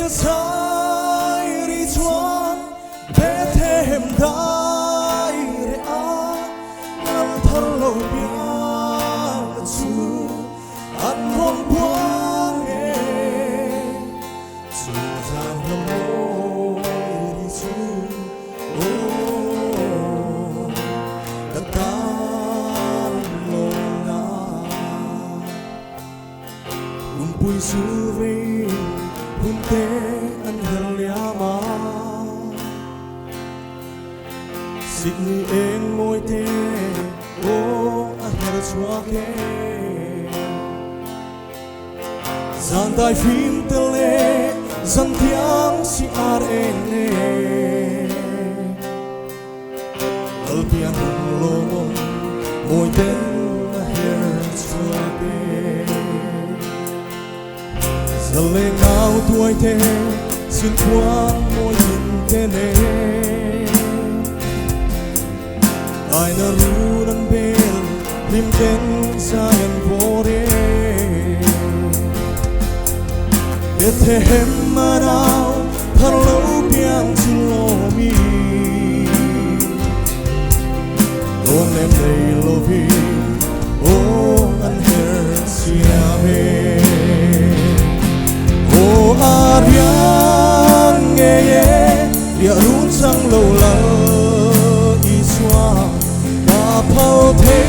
te sai ri chuan Bethlehem dai re a An thar lo biang chu An hong buang e Chu giang lo môi ri chu Đất tan lo na Bui su vi hun te an hel yama Sit ni en ngồi te o a hel chua ke Zan dai phim te le zan tiang si ar en ne Al pian lo ngồi ten a hel chua ke Lê ngao tuổi thế xin quang môi nhìn thế này ai nở ru đan bel lim ten sayan vore Bethlehem marau thar lâu piang chilomi don em đây lovi o an her siame Ariang nghe địa run sang lâu lỡ y xoa và phao thấy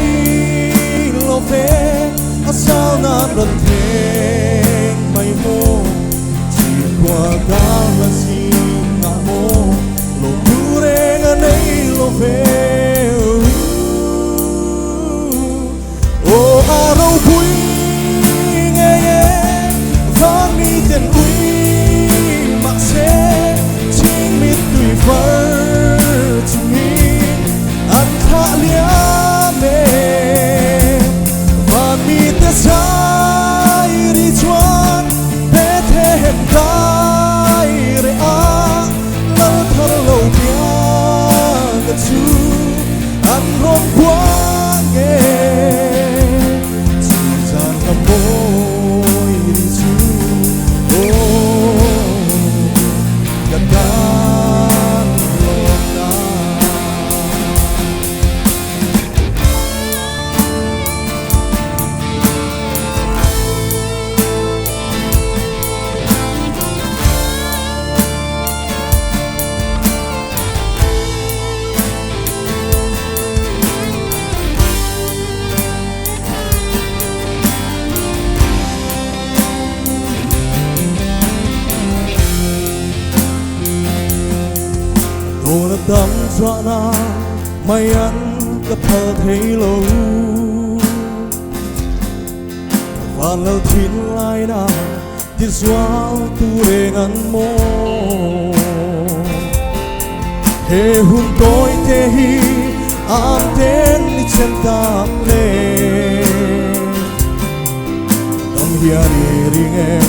lo về sao nan lần thế mây mô chỉ qua cả là gì ngã mô lo tu re ngã này lo về ô a râu quý nghe vang mi tiền quý sẽ chính biết tùy phở cho mình ăn thả lia mê và mi te sai đi chuan Bethlehem dai re a lâu thar lâu biang cái chú ăn rong quang nghe chỉ gian ngắm môi đi chú Ona dam chwana mai ăn ka phơ thấy lâu và lâu thiên lai na tiết doao tu re ngăn mô he hun tôi te hi am ten ni chen tam le tâm hia ri ring em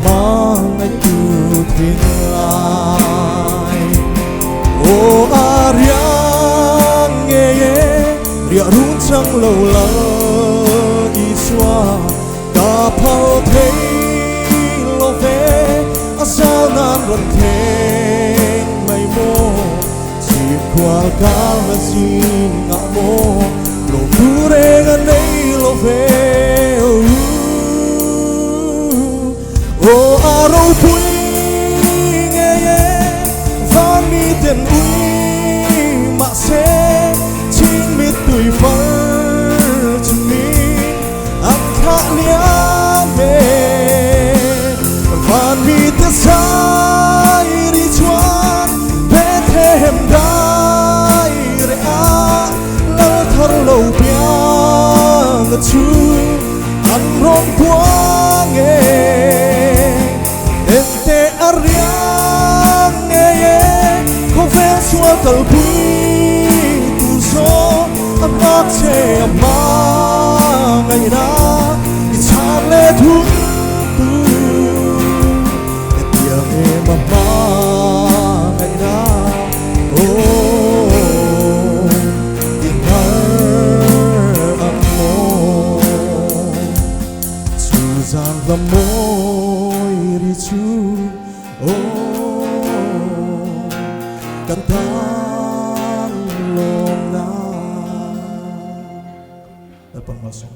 mang ai tu thiên lai ô Ariang nghe địa run sang lâu lỡ y xoa ta phao thấy lo về sao nan lần thế mây mô chỉ qua cả là gì ngã mô lo tu re ngân đây lo về ô a râu quý mi tiền uy mà sẽ chính biết tùy phở cho mình ăn khá lia mê và mi te sai đi chuan Bethlehem dai re a lâu thar lâu biang chú ăn rong quang en te Ariang không phép xua tàu quý tu số âm ác chê âm ma ngày đó đi chán lê thuốc tu để tiếng em âm ma ngày đó ô tiếng thơ âm mô chu gian lắm môi đi chú Katalong na. Napang masong